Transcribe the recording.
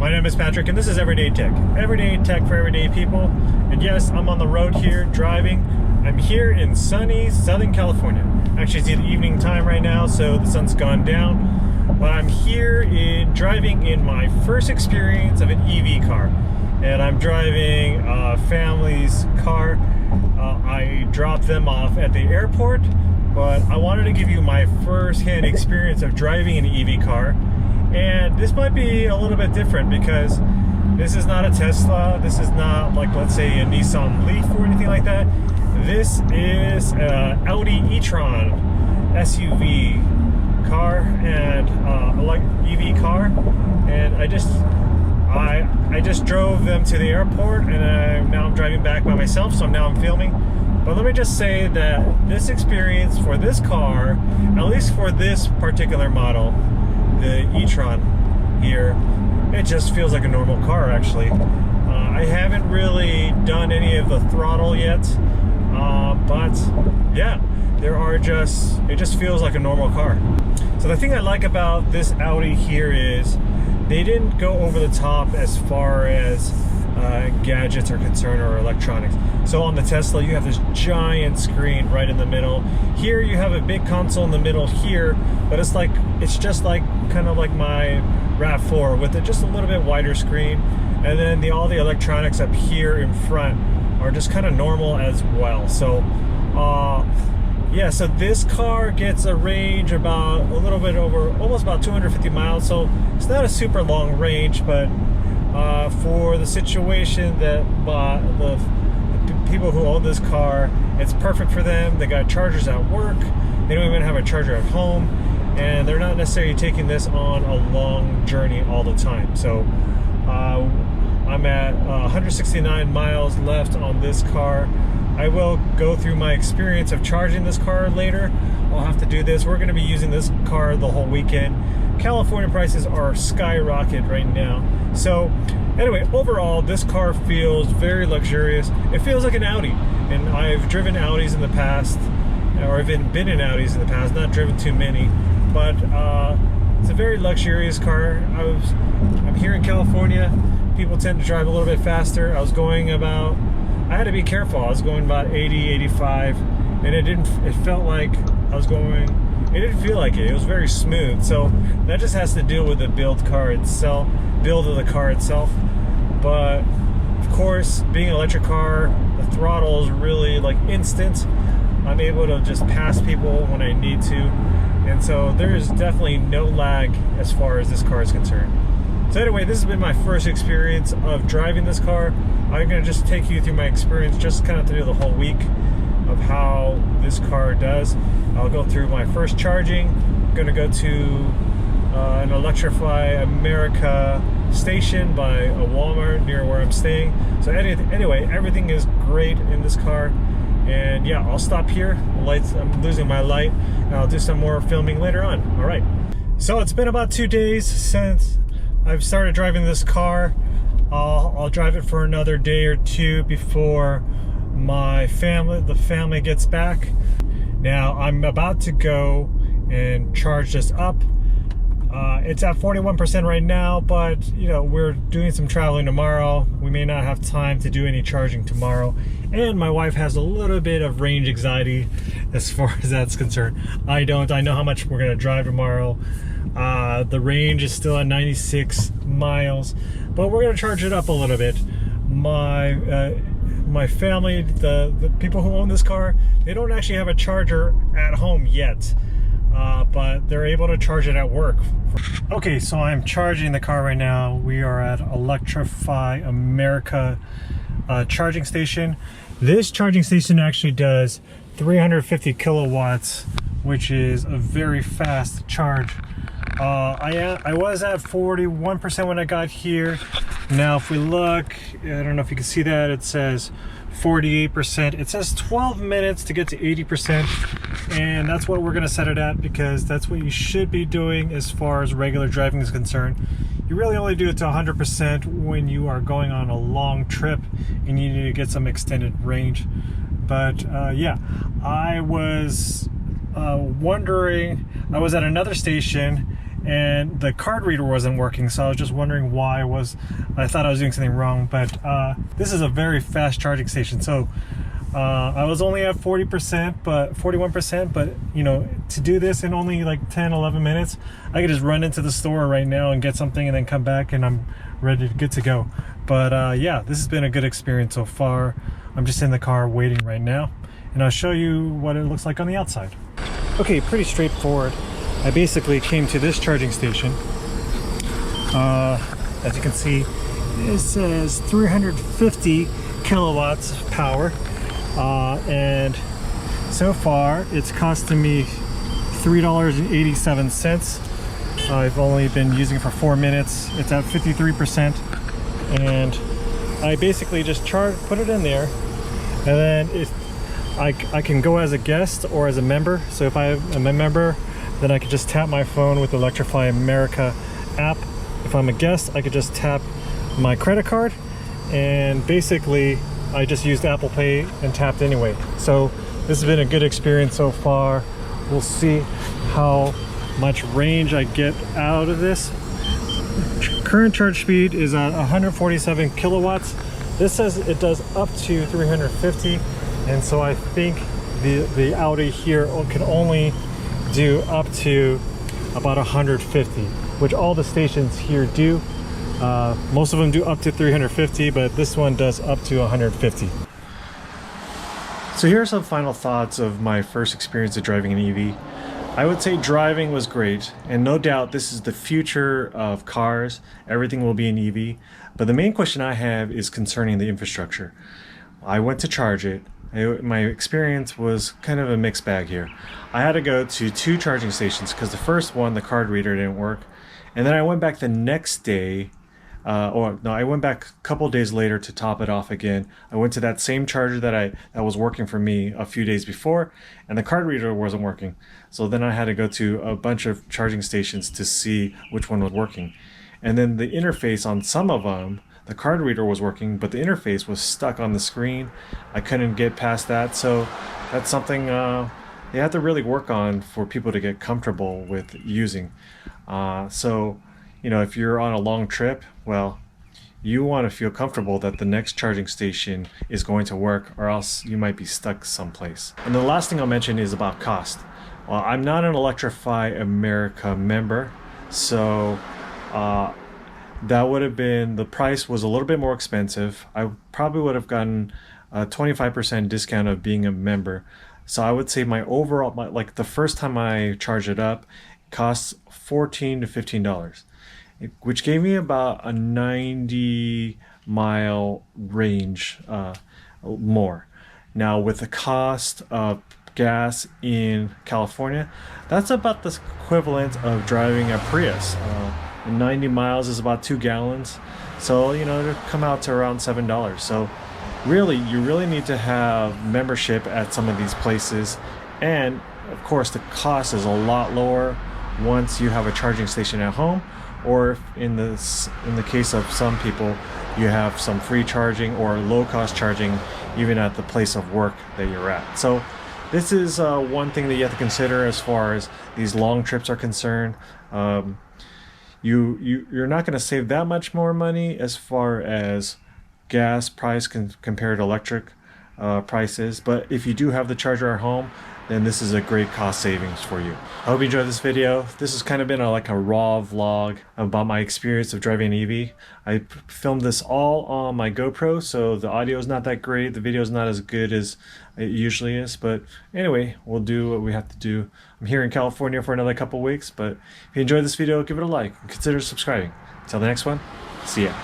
My name is Patrick, and this is Everyday Tech. Everyday Tech for everyday people. And yes, I'm on the road here driving. I'm here in sunny Southern California. Actually, it's the evening time right now, so the sun's gone down. But I'm here driving in my first experience of an EV car. And I'm driving a family's car. I dropped them off at the airport, but I wanted to give you my first-hand experience of driving an EV car. And this might be a little bit different because this is not a Tesla. This is not like, let's say, a Nissan Leaf or anything like that. This is an Audi E-Tron SUV car and EV car. And I just drove them to the airport, and now I'm driving back by myself, so now I'm filming. But let me just say that this experience for this car, at least for this particular model, the E-Tron here, it just feels like a normal car actually. I haven't really done any of the throttle yet, but yeah, it just feels like a normal car. So the thing I like about this Audi here is they didn't go over the top as far as gadgets are concerned or electronics. So on the Tesla, you have this giant screen right in the middle. Here you have a big console in the middle here, but it's just like kind of like my RAV4 with just a little bit wider screen. And then all the electronics up here in front are just kind of normal as well. So yeah, so this car gets a range about a little bit over, almost about 250 miles. So it's not a super long range, but for the situation that the people who own this car, it's perfect for them. They got chargers at work. They don't even have a charger at home, and they're not necessarily taking this on a long journey all the time. So I'm at 169 miles left on this car. I will go through my experience of charging this car later. I'll have to do this. We're going to be using this car the whole weekend. California prices are skyrocketed right now. So anyway, overall, this car feels very luxurious. It feels like an Audi. And I've driven Audis in the past, or I've been in Audis in the past, not driven too many. But it's a very luxurious car. I'm here in California. People tend to drive a little bit faster. I had to be careful. I was going about 80, 85, and it felt like I was going, it didn't feel like it. It was very smooth. So that just has to do with the build of the car itself. But of course, being an electric car, the throttle is really like instant. I'm able to just pass people when I need to. And so there is definitely no lag as far as this car is concerned. So anyway, this has been my first experience of driving this car. I'm going to just take you through my experience just kind of through the whole week of how this car does. I'll go through my first charging. I'm going to go to an Electrify America station by a Walmart near where I'm staying. So anyway, everything is great in this car. And yeah, I'll stop here. I'm losing my light, and I'll do some more filming later on. All right. So it's been about 2 days since I've started driving this car. I'll drive it for another day or two before the family gets back. Now I'm about to go and charge this up. It's at 41% right now, but you know, we're doing some traveling tomorrow. We may not have time to do any charging tomorrow. And my wife has a little bit of range anxiety as far as that's concerned. I don't. I know how much we're gonna drive tomorrow. The range is still at 96 miles, but we're gonna charge it up a little bit. My family, the people who own this car, they don't actually have a charger at home yet, but they're able to charge it at work. Okay, so I'm charging the car right now. We are at Electrify America charging station. This charging station actually does 350 kilowatts, which is a very fast charge. I was at 41% when I got here. Now if we look, I don't know if you can see that, it says 48%. It says 12 minutes to get to 80%, and that's what we're going to set it at, because that's what you should be doing as far as regular driving is concerned. You really only do it to 100% when you are going on a long trip and you need to get some extended range. But yeah, I was wondering, I was at another station and the card reader wasn't working, so I was just wondering why. I thought I was doing something wrong, but this is a very fast charging station. So I was only at 41%, but you know, to do this in only like 10-11 minutes, I could just run into the store right now and get something and then come back and I'm good to go. But yeah, this has been a good experience so far. I'm just in the car waiting right now, and I'll show you what it looks like on the outside. Okay, pretty straightforward. I basically came to this charging station. As you can see, it says 350 kilowatts of power. And so far it's costing me $3.87. I've only been using it for 4 minutes. It's at 53%, and I basically just put it in there, and then if I can go as a guest or as a member. So if I'm a member, then I could just tap my phone with the Electrify America app. If I'm a guest, I could just tap my credit card, and basically I just used Apple Pay and tapped anyway. So this has been a good experience so far. We'll see how much range I get out of this. Current charge speed is at 147 kilowatts. This says it does up to 350, and so I think the Audi here can only do up to about 150, which all the stations here do. Most of them do up to 350, but this one does up to 150. So here are some final thoughts of my first experience of driving an EV. I would say driving was great, and no doubt this is the future of cars. Everything will be an EV, but the main question I have is concerning the infrastructure. I went to charge it. My experience was kind of a mixed bag here. I had to go to 2 charging stations because the first one, the card reader, didn't work, and then I went back the next day. I went back a couple days later to top it off again. I went to that same charger that was working for me a few days before, and the card reader wasn't working. So then I had to go to a bunch of charging stations to see which one was working. And then the interface on some of them, the card reader was working, but the interface was stuck on the screen. I couldn't get past that. So that's something they have to really work on for people to get comfortable with using. So you know, if you're on a long trip, well, you want to feel comfortable that the next charging station is going to work, or else you might be stuck someplace. And the last thing I'll mention is about cost. Well, I'm not an Electrify America member, so that would have been, the price was a little bit more expensive. I probably would have gotten a 25% discount of being a member. So I would say my overall, like the first time I charged it up, it costs $14 to $15. Which gave me about a 90-mile range more. Now with the cost of gas in California, that's about the equivalent of driving a Prius. 90 miles is about 2 gallons. So, you know, it'll come out to around $7. So really, you really need to have membership at some of these places. And of course, the cost is a lot lower once you have a charging station at home, or if in the case of some people, you have some free charging or low-cost charging even at the place of work that you're at. So this is one thing that you have to consider as far as these long trips are concerned. You're not going to save that much more money as far as gas price compared to electric prices, but if you do have the charger at home, then this is a great cost savings for you. I hope you enjoyed this video. This has kind of been like a raw vlog about my experience of driving an EV. I filmed this all on my GoPro, so the audio is not that great. The video is not as good as it usually is, but anyway, we'll do what we have to do. I'm here in California for another couple weeks, but if you enjoyed this video, give it a like and consider subscribing. Until the next one, see ya.